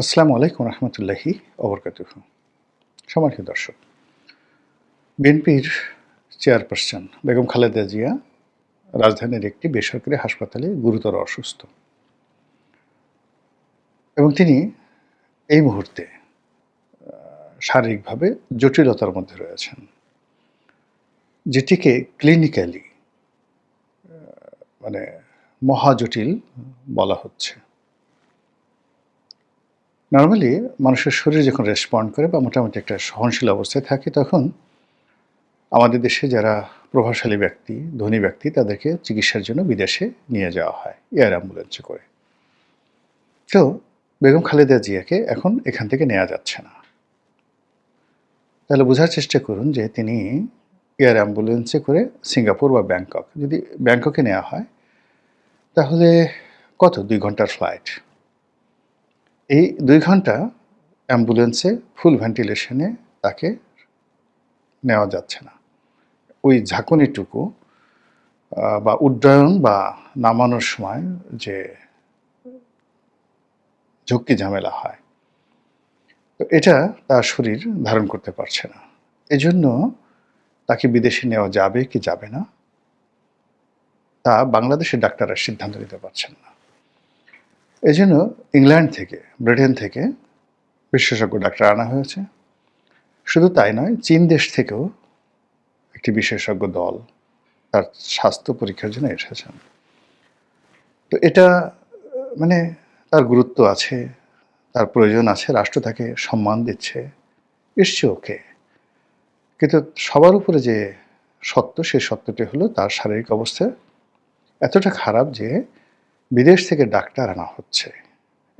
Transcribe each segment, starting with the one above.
আসসালামু আলাইকুম রহমতুল্লাহি ওবরকাতুহু। সম্মানিত দর্শক, বিএনপির চেয়ারপারসন বেগম খালেদা জিয়া রাজধানীর একটি বেসরকারি হাসপাতালে গুরুতর অসুস্থ এবং তিনি এই মুহূর্তে শারীরিকভাবে জটিলতার মধ্যে রয়েছেন, যেটিকে ক্লিনিক্যালি মানে মহাজটিল বলা হচ্ছে। নরমালি মানুষের শরীর যখন রেসপন্ড করে বা মোটামুটি একটা সহনশীল অবস্থায় থাকে, তখন আমাদের দেশে যারা প্রভাবশালী ব্যক্তি, ধনী ব্যক্তি, তাদেরকে চিকিৎসার জন্য বিদেশে নিয়ে যাওয়া হয় এয়ার অ্যাম্বুলেন্সে করে। তো বেগম খালেদা জিয়াকে এখন এখান থেকে নেওয়া যাচ্ছে না। তাহলে বোঝার চেষ্টা করুন যে তিনি এয়ার অ্যাম্বুলেন্সে করে সিঙ্গাপুর বা ব্যাংকক, যদি ব্যাংককে নেওয়া হয় তাহলে কত ২ ঘন্টার ফ্লাইট। এই ২ ঘন্টা অ্যাম্বুলেন্সে ফুল ভেন্টিলেশনে তাকে নেওয়া যাচ্ছে না। ওই ঝাঁকুনিটুকু বা উড্ডয়ন বা নামানোর সময় যে ঝক্কি ঝামেলা হয়, তো এটা তার শরীর ধারণ করতে পারছে না। এজন্য তাকে বিদেশে নেওয়া যাবে কি যাবে না, তা বাংলাদেশের ডাক্তাররা সিদ্ধান্ত নিতে পারছেন না। এজন্য ইংল্যান্ড থেকে, ব্রিটেন থেকে বিশেষজ্ঞ ডাক্তার আনা হয়েছে। শুধু তাই নয়, চীন দেশ থেকেও একটি বিশেষজ্ঞ দল তার স্বাস্থ্য পরীক্ষার জন্য এসেছেন। তো এটা মানে তার গুরুত্ব আছে, তার প্রয়োজন আছে, রাষ্ট্র তাকে সম্মান দিচ্ছে, ইটস ওকে। কিন্তু সবার উপরে যে সত্য, সেই সত্যটি হলো তার শারীরিক অবস্থা এতটা খারাপ যে বিদেশ থেকে ডাক্তার আনা হচ্ছে,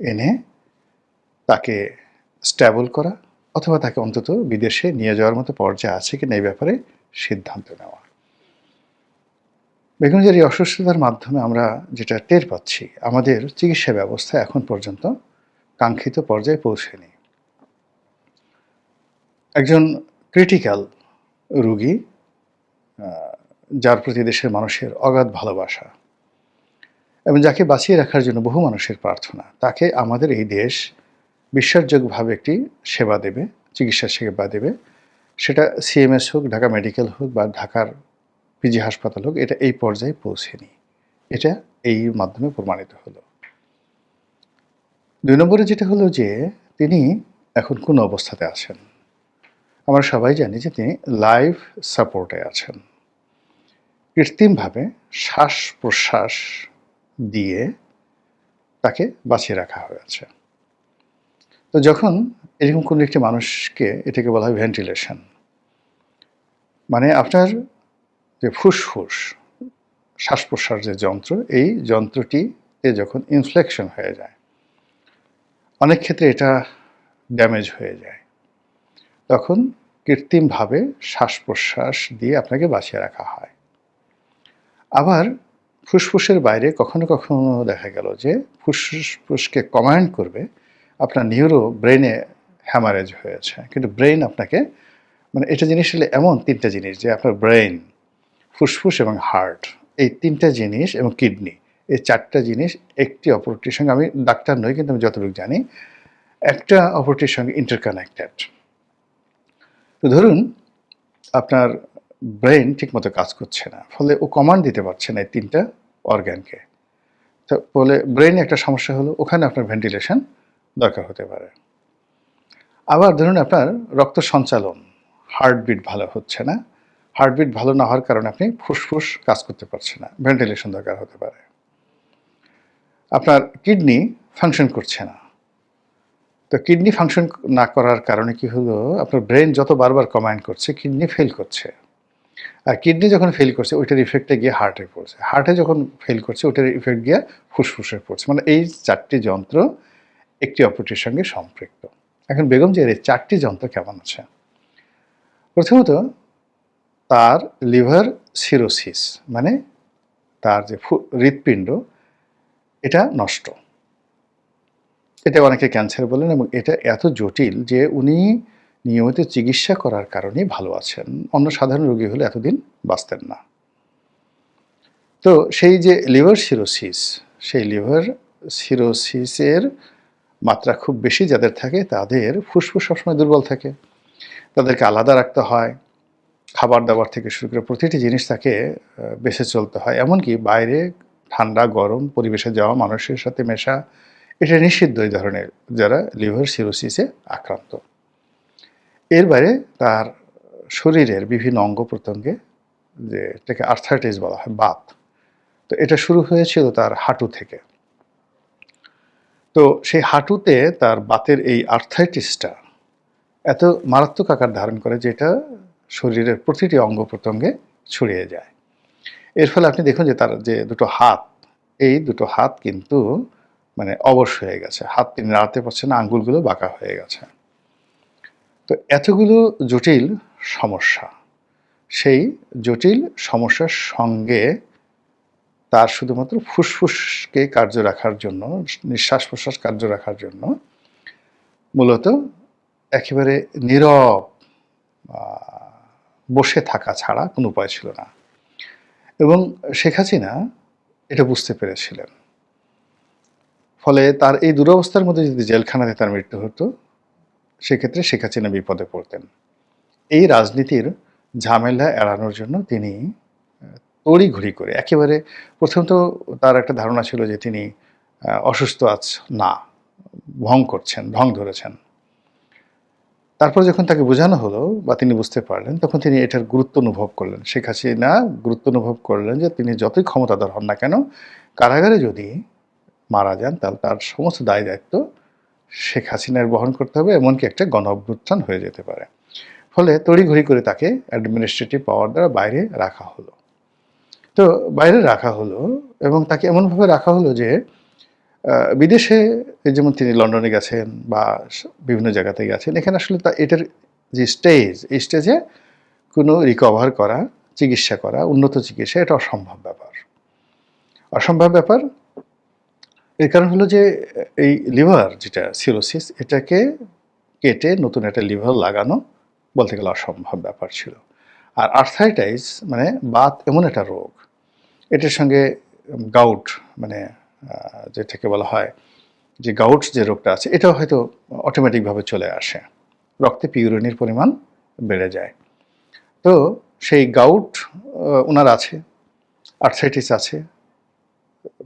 এনে তাকে স্ট্যাবল করা অথবা তাকে অন্তত বিদেশে নিয়ে যাওয়ার মতো পর্যায়ে আছে কিনা এই ব্যাপারে সিদ্ধান্ত নেওয়া। বেগম জিয়ার এই অসুস্থতার মাধ্যমে আমরা যেটা টের পাচ্ছি, আমাদের চিকিৎসা ব্যবস্থা এখন পর্যন্ত কাঙ্ক্ষিত পর্যায়ে পৌঁছেনি। একজন ক্রিটিক্যাল রোগী, যার প্রতি দেশের মানুষের অগাধ ভালোবাসা এবং যাকে বাঁচিয়ে রাখার জন্য বহু মানুষের প্রার্থনা, তাকে আমাদের এই দেশ বিশ্বাসযোগ্যভাবে একটি সেবা দেবে, চিকিৎসা সেবা দেবে, সেটা সিএমএস হোক, ঢাকা মেডিকেল হোক বা ঢাকার পিজি হাসপাতাল হোক, এটা এই পর্যায়ে পৌঁছেনি। এটা এই মাধ্যমে প্রমাণিত হলো। ২ নম্বরে যেটা হলো যে তিনি এখন কোন অবস্থাতে আছেন। আমরা সবাই জানি যে তিনি লাইফ সাপোর্টে আছেন। কৃত্রিমভাবে শ্বাস-প্রশ্বাস দিয়ে তাকে বাঁচিয়ে রাখা হয়েছে। তো যখন এরকম কোনো একটি মানুষকে, এটাকে বলা হয় ভেন্টিলেশন। মানে আপনার যে ফুসফুস, শ্বাস-প্রশ্বাস যে যন্ত্র, এই যন্ত্রটিতে যখন ইনফ্লেকশন হয়ে যায়, অনেক ক্ষেত্রে এটা ড্যামেজ হয়ে যায়, তখন কৃত্রিমভাবে শ্বাস-প্রশ্বাস দিয়ে আপনাকে বাঁচিয়ে রাখা হয়। আবার ফুসফুসের বাইরে কখনো কখনো দেখা গেল যে ফুসফুসকে কমান্ড করবে আপনার ব্রেনে হ্যামারেজ হয়েছে, কিন্তু ব্রেন আপনাকে, মানে এটা জিনিস হলে এমন ৩টা জিনিস যে আপনার ব্রেন, ফুসফুস এবং হার্ট, এই ৩টা জিনিস এবং কিডনি, এই ৪টা জিনিস একটি অপরটির সঙ্গে, আমি ডাক্তার নই কিন্তু আমি যতটুকু জানি, একটা অপরটির সঙ্গে ইন্টারকানেক্টেড। তো ধরুন আপনার ব্রেন ঠিকমতো কাজ করছে না, ফলে ও কমান্ড দিতে পারছে না এই ৩টা অর্গ্যানকে। তো ফলে ব্রেনে একটা সমস্যা হলো, ওখানে আপনার ভেন্টিলেশন দরকার হতে পারে। আবার ধরুন আপনার রক্ত সঞ্চালন, হার্টবিট ভালো হচ্ছে না, হার্টবিট ভালো না হওয়ার কারণে আপনি ফুসফুস কাজ করতে পারছে না, ভেন্টিলেশন দরকার হতে পারে। আপনার কিডনি ফাংশন করছে না, তো কিডনি ফাংশন না করার কারণে কি হলো, আপনার ব্রেন যত বারবার কমান্ড করছে, কিডনি ফেল করছে, আর কিডনি যখন ফেল করছে ওইটার ইফেক্টে গিয়ে হার্টে পড়ছে, হার্টে যখন ফেল করছে ওইটার ইফেক্ট গিয়ে ফুসফুসে পড়ছে। মানে এই 4টি যন্ত্র একটি অপরটির সঙ্গে সম্পৃক্ত। এখন বেগম জিয়ার এই 4টি যন্ত্র কেমন আছে? প্রথমত, তার লিভার সিরোসিস, মানে তার যে হৃৎপিণ্ড, এটা নষ্ট। এটা অনেকে ক্যান্সার বলেন এবং এটা এত জটিল যে উনি নিয়মিত চিকিৎসা করার কারণেই ভালো আছেন। অন্য সাধারণ রোগী হলে এতদিন বাঁচতেন না। তো সেই যে লিভার সিরোসিস, সেই লিভার সিরোসিসের মাত্রা খুব বেশি যাদের থাকে তাদের ফুসফুস সবসময় দুর্বল থাকে, তাদেরকে আলাদা রাখতে হয়। খাবার-দাবার থেকে শুরু করে প্রতিটি জিনিস তাকে বেঁচে চলতে হয়। এমনকি বাইরে ঠান্ডা গরম পরিবেশে যাওয়া, মানুষের সাথে মেশা এটা নিষিদ্ধ এই ধরনের যারা লিভার সিরোসিসে আক্রান্ত। এর বাইরে তার শরীরের বিভিন্ন অঙ্গ-প্রত্যঙ্গে যেটাকে আর্থ্রাইটিস বলা হয়, বাত। তো এটা শুরু হয়েছিল তার হাঁটু থেকে। তো সেই হাঁটুতে তার বাতের এই আর্থ্রাইটিসটা এত মারাত্মক আকার ধারণ করে যেটা শরীরের প্রতিটি অঙ্গ-প্রত্যঙ্গে ছড়িয়ে যায়। এর ফলে আপনি দেখুন যে তার যে দুটো হাত, এই দুটো হাত কিন্তু মানে অবশ হয়ে গেছে। হাত তিনি নাড়াতে পারছেন না, আঙ্গুলগুলো বাঁকা হয়ে গেছে। তো এতগুলো জটিল সমস্যা, সেই জটিল সমস্যার সঙ্গে তার শুধুমাত্র ফুসফুসকে কার্য রাখার জন্য, নিঃশ্বাস-প্রশ্বাস কার্য রাখার জন্য মূলত একেবারে নীরব আ বসে থাকা ছাড়া কোনো উপায় ছিল না। এবং শেখ হাসিনা এটা বুঝতে পেরেছিলেন। ফলে তার এই দুরবস্থার মধ্যে যদি জেলখানাতে তার মৃত্যু হতো, সেক্ষেত্রে শেখ হাসিনা বিপদে পড়তেন। এই রাজনীতির ঝামেলা এড়ানোর জন্য তিনি তড়িঘড়ি করে একেবারে প্রথম তো তার একটা ধারণা ছিল যে তিনি অসুস্থ না, ভং করছেন, ঢং ধরেছেন। তারপর যখন তাকে বোঝানো হলো বা তিনি বুঝতে পারলেন, তখন তিনি এটার গুরুত্ব অনুভব করলেন। শেখ হাসিনা গুরুত্ব অনুভব করলেন যে তিনি যতই ক্ষমতাধর হন না কেন, কারাগারে যদি মারা যান তাহলে তার সমস্ত দায়-দায়িত্ব শেখ হাসিনার বহন করতে হবে, এমনকি একটা গণঅভ্যুত্থান হয়ে যেতে পারে। ফলে তড়িঘড়ি করে তাকে অ্যাডমিনিস্ট্রেটিভ পাওয়ার দ্বারা বাইরে রাখা হলো। তো বাইরে রাখা হলো এবং তাকে এমনভাবে রাখা হলো যে বিদেশে যেমন তিনি লন্ডনে গেছেন বা বিভিন্ন জায়গাতে গেছেন, এখানে আসলে এটার যে স্টেজ, এই স্টেজে কোনো রিকভার করা, চিকিৎসা করা, উন্নত চিকিৎসা এটা অসম্ভব ব্যাপার। অসম্ভব ব্যাপার এর কারণ হলো যে এই লিভার যেটা সিরোসিস এটাকে কেটে নতুন একটা লিভার লাগানো বলতে গেলে অসম্ভব ব্যাপার ছিল। আর আর্থ্রাইটাইস মানে বাত এমন একটা রোগ, এটার সঙ্গে গাউট মানে যেটাকে বলা হয় যে গাউট যে রোগটা আছে এটাও হয়তো অটোমেটিকভাবে চলে আসে। রক্তে পিউরিনের পরিমাণ বেড়ে যায়। তো সেই গাউট উনার আছে, আর্থ্রাইটিস আছে।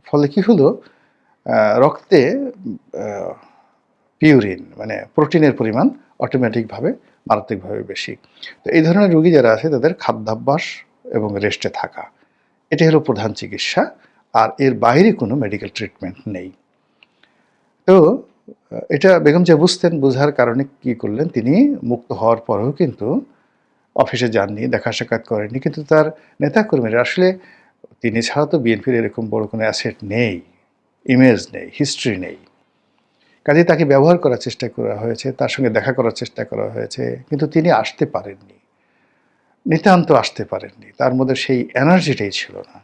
ফলে কি হলো রক্তে পিউরিন মানে প্রোটিনের পরিমাণ অটোমেটিকভাবে মারাত্মকভাবে বেশি। তো এই ধরনের রোগী যারা আছে তাদের খাদ্যাভ্যাস এবং রেস্টে থাকা, এটাই হলো প্রধান চিকিৎসা। আর এর বাইরে কোনো মেডিকেল ট্রিটমেন্ট নেই। তো এটা বেগম জিয়া বুঝতেন, বোঝার কারণে কি করলেন, তিনি মুক্ত হওয়ার পরেও কিন্তু অফিসে যাননি, দেখা সাক্ষাৎ করেননি। কিন্তু তার নেতাকর্মীরা আসলে তিনি ছাড়া তো বিএনপির এরকম বড় কোনো অ্যাসেট নেই, ইমেজ নেই, হিস্ট্রি নেই। কাজেই তাকে ব্যবহার করার চেষ্টা করা হয়েছে, তার সঙ্গে দেখা করার চেষ্টা করা হয়েছে, কিন্তু তিনি আসতে পারেননি, নিতান্ত আসতে পারেননি। তার মধ্যে সেই এনার্জিটাই ছিল না।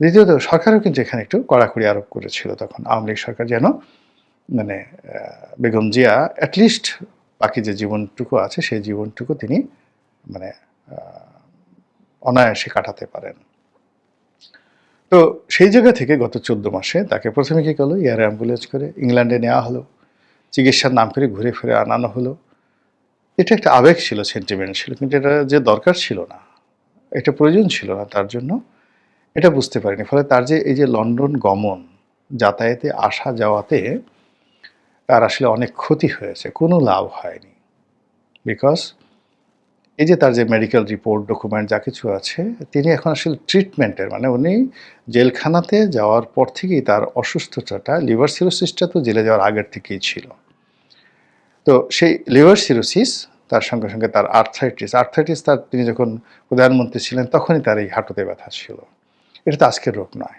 দ্বিতীয়ত সরকারও কিন্তু এখানে একটু কড়াকড়ি আরোপ করেছিল তখন, আওয়ামী লীগ সরকার যেন মানে বেগম জিয়া অ্যাটলিস্ট বাকি যে জীবনটুকু আছে সেই জীবনটুকু তিনি মানে অনায়াসে কাটাতে পারেন। তো সেই জায়গা থেকে গত 14 মাসে তাকে প্রথমে কী করলো, এয়ার অ্যাম্বুলেন্স করে ইংল্যান্ডে নেওয়া হলো, চিকিৎসার নাম করে ঘুরে ফিরে আনানো হলো। এটা একটা আবেগ ছিল, সেন্টিমেন্ট ছিল, কিন্তু এটা যে দরকার ছিল না, এটা প্রয়োজন ছিল না তার জন্য, এটা বুঝতে পারিনি। ফলে তার যে এই যে লন্ডন গমন, যাতায়াতে আসা যাওয়াতে তার আসলে অনেক ক্ষতি হয়েছে, কোনো লাভ হয়নি। বিকজ এই যে তার যে মেডিকেল রিপোর্ট, ডকুমেন্ট যা কিছু আছে, তিনি এখন আসলে ট্রিটমেন্টের মানে উনি জেলখানাতে যাওয়ার পর থেকেই তার অসুস্থতাটা, লিভার সিরোসিসটা তো জেলে যাওয়ার আগের থেকেই ছিল। তো সেই লিভার সিরোসিস তার সঙ্গে সঙ্গে তার আর্থ্রাইটিস তার তিনি যখন প্রধানমন্ত্রী ছিলেন তখনই তার এই হাঁটুতে ব্যথা ছিল। এটা তো আজকের রোগ নয়।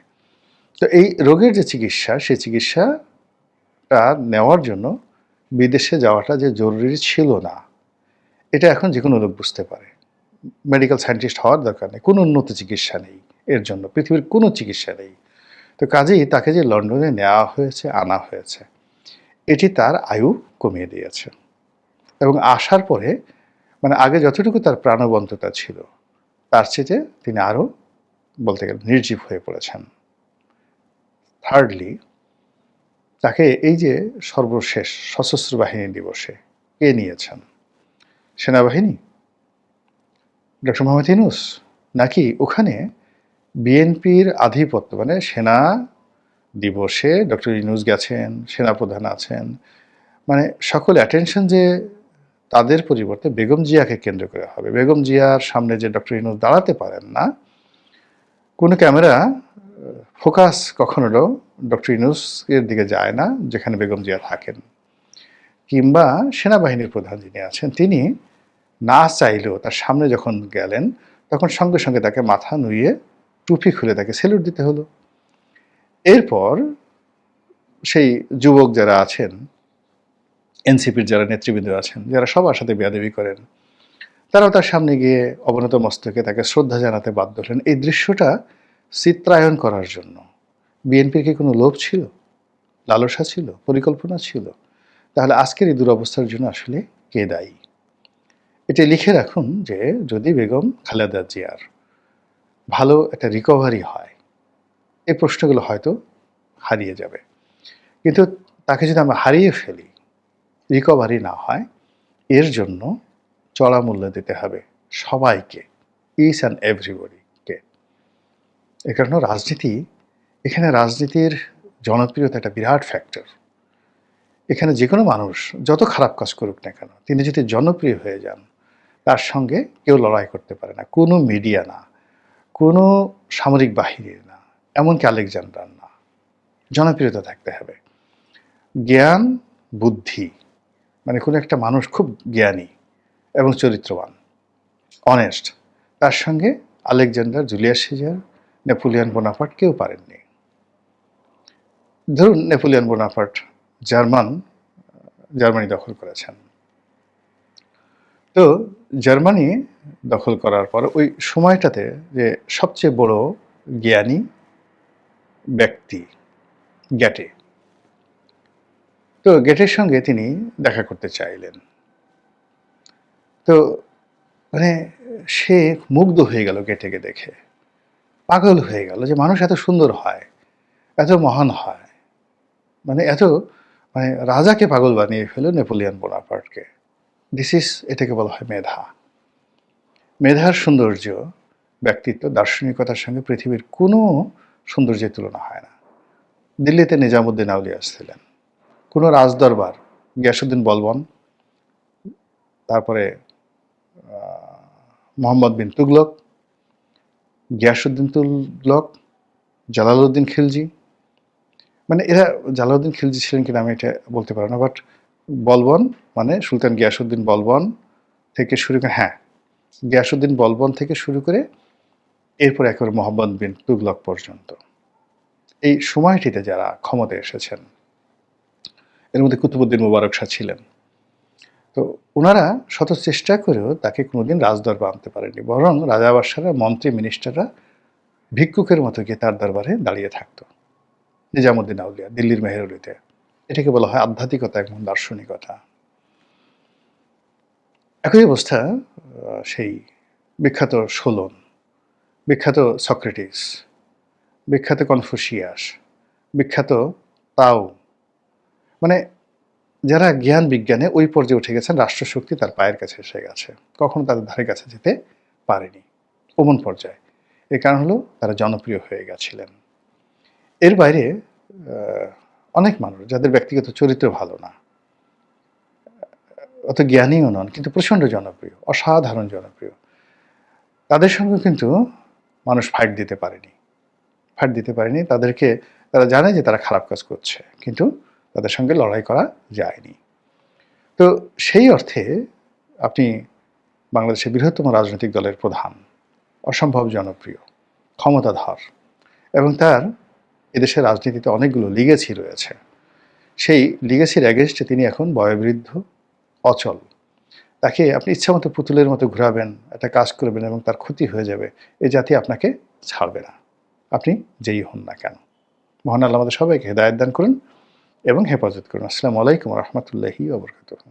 তো এই রোগের যে চিকিৎসা, সেই চিকিৎসাটা নেওয়ার জন্য বিদেশে যাওয়াটা যে জরুরি ছিল না, এটা এখন যে কোনো লোক বুঝতে পারে। মেডিকেল সায়েন্টিস্ট হওয়ার দরকার নেই, কোনো উন্নত চিকিৎসা নেই এর জন্য, পৃথিবীর কোনো চিকিৎসা নেই। তো কাজেই তাকে যে লন্ডনে নেওয়া হয়েছে, আনা হয়েছে, এটি তার আয়ু কমিয়ে দিয়েছে। এবং আসার পরে মানে আগে যতটুকু তার প্রাণবন্ততা ছিল তার চেয়ে তিনি আরও বলতে গেলে নির্জীব হয়ে পড়েছেন। থার্ডলি, তাকে এই যে সর্বশেষ সশস্ত্র বাহিনী দিবসে কে নিয়েছেন? সেনাবাহিনী? ডক্টর মোহাম্মদ ইউনূস? নাকি ওখানে বিএনপির আধিপত্য, মানে সেনা দিবসে ডক্টর ইউনূস গেছেন, সেনাপ্রধান আছেন, মানে সকল অ্যাটেনশন যে তাদের পরিবর্তে বেগম জিয়াকে কেন্দ্র করে হবে। বেগম জিয়ার সামনে যে ডক্টর ইউনূস দাঁড়াতে পারেন না, কোনো ক্যামেরা ফোকাস কখনো ডক্টর ইউনূসের দিকে যায় না যেখানে বেগম জিয়া থাকেন। কিংবা সেনাবাহিনীর প্রধান যিনি আছেন তিনি না চাইলেও তার সামনে যখন গেলেন তখন সঙ্গে সঙ্গে তাকে মাথা নুইয়ে টুপি খুলে তাকে স্যালুট দিতে হলো। এরপর সেই যুবক যারা আছেন, এনসিপির যারা নেতৃবৃন্দ আছেন, যারা সবার সাথে বেয়াদবি করেন, তারাও তার সামনে গিয়ে অবনত মস্তকে তাকে শ্রদ্ধা জানাতে বাধ্য হলেন। এই দৃশ্যটা চিত্রায়ন করার জন্য বিএনপির কি কোনো লোভ ছিল, লালসা ছিল, পরিকল্পনা ছিল? তাহলে আজকের এই দুরবস্থার জন্য আসলে কে দায়ী? এটা লিখে রাখুন যে যদি বেগম খালেদা জিয়ার ভালো একটা রিকভারি হয়, এই প্রশ্নগুলো হয়তো হারিয়ে যাবে। কিন্তু তাকে যদি আমরা হারিয়ে ফেলি, রিকভারি না হয়, এর জন্য চড়া মূল্য দিতে হবে সবাইকে, ইচ অ্যান্ড এভরিবডিকে। এ কারণে এখানে রাজনীতির জনপ্রিয়তা একটা বিরাট ফ্যাক্টর। এখানে যে কোনো মানুষ যত খারাপ কাজ করুক না কেন, তিনি যদি জনপ্রিয় হয়ে যান, তার সঙ্গে কেউ লড়াই করতে পারে না। কোনো মিডিয়া না, কোনো সামরিক বাহিনীর না, এমনকি আলেকজান্ডার না। জনপ্রিয়তা থাকতে হবে। জ্ঞান, বুদ্ধি, মানে কোনো একটা মানুষ খুব জ্ঞানী এবং চরিত্রবান, অনেস্ট, তার সঙ্গে Alexander, Julius Caesar, Napoleon Bonaparte কেউ পারেননি। ধরুন নেপোলিয়ন বোনাপার্ট জার্মানি দখল করেছেন। তো জার্মানি দখল করার পর ওই সময়টাতে যে সবচেয়ে বড় জ্ঞানী ব্যক্তি গ্যাটে, তো গেটের সঙ্গে তিনি দেখা করতে চাইলেন। তো মানে সে মুগ্ধ হয়ে গেল গেটেকে দেখে, পাগল হয়ে গেল যে মানুষ এত সুন্দর হয়, এত মহান হয়, মানে রাজাকে পাগল বানিয়ে ফেলো নেপোলিয়ন বোনাপার্টকে। এটাকে বলা হয় মেধা। মেধার সৌন্দর্য, ব্যক্তিত্ব, দার্শনিকতার সঙ্গে পৃথিবীর কোনো সৌন্দর্যের তুলনা হয় না। দিল্লিতে নিজামুদ্দিন আউলিয়া ছিলেন, কোনো রাজদরবার, গিয়াসুদ্দিন বলবন, তারপরে মোহাম্মদ বিন তুগলক, গিয়াসুদ্দিন তুগলক, জালালউদ্দিন খিলজি, মানে এরা জালালউদ্দিন খিলজি ছিলেন কিনা আমি এটা বলতে পারবো না, বাট বলবন মানে সুলতান গিয়াসুদ্দিন বলবন থেকে শুরু করে, গিয়াসুদ্দিন বলবন থেকে শুরু করে এরপর একেবারে মোহাম্মদ বিন তুগলক পর্যন্ত এই সময়টিতে যারা ক্ষমতায় এসেছেন, এর মধ্যে কুতুবউদ্দিন মুবারক শাহ ছিলেন। তো ওনারা শত চেষ্টা করেও তাকে কোনোদিন রাজদরবার আনতে পারেনি, বরং রাজাবাদশাহরা, মন্ত্রী, মিনিস্টাররা ভিক্ষুকের মতো গিয়ে তার দরবারে দাঁড়িয়ে থাকতো। নিজামুদ্দিন আউলিয়া দিল্লির মেহেরুলিতে, এটাকে বলা হয় আধ্যাত্মিকতা এবং দার্শনিকতা। একই অবস্থা সেই বিখ্যাত সোলন, বিখ্যাত সক্রেটিস, বিখ্যাত কনফুসিয়াস, বিখ্যাত তাও, মানে যারা জ্ঞান বিজ্ঞানে ওই পর্যায়ে উঠে গেছেন, রাষ্ট্রশক্তি তার পায়ের কাছে এসে গেছে, কখনো তাদের ধারে কাছে যেতে পারেনি ওমন পর্যায়ে। এর কারণ হলো তারা জনপ্রিয় হয়ে গেছিলেন। এর বাইরে অনেক মানুষ যাদের ব্যক্তিগত চরিত্র ভালো না, অত জ্ঞানীও নন, কিন্তু প্রচণ্ড জনপ্রিয়, অসাধারণ জনপ্রিয়, তাদের সঙ্গে কিন্তু মানুষ ফাইট দিতে পারেনি। তারা জানে যে তারা খারাপ কাজ করছে, কিন্তু তাদের সঙ্গে লড়াই করা যায়নি। তো সেই অর্থে আপনি বাংলাদেশের বৃহত্তম রাজনৈতিক দলের প্রধান, অসম্ভব জনপ্রিয়, ক্ষমতাধর, এবং তার এদেশের রাজনীতিতে অনেকগুলো লিগেসি রয়েছে। সেই লিগেসির অ্যাগেনস্টে তিনি এখন বয়োবৃদ্ধ, অচল। তাকে আপনি ইচ্ছামতো পুতুলের মতো ঘোরাবেন, একটা কাজ করবেন এবং তার ক্ষতি হয়ে যাবে, এই জাতি আপনাকে ছাড়বে না, আপনি যেই হন না কেন। মহান আল্লাহ আমাদের সবাইকে হেদায়েত দান করুন এবং হেফাজত করুন। আসসালামু আলাইকুম ওয়া রাহমাতুল্লাহি ওয়া বারাকাতুহু।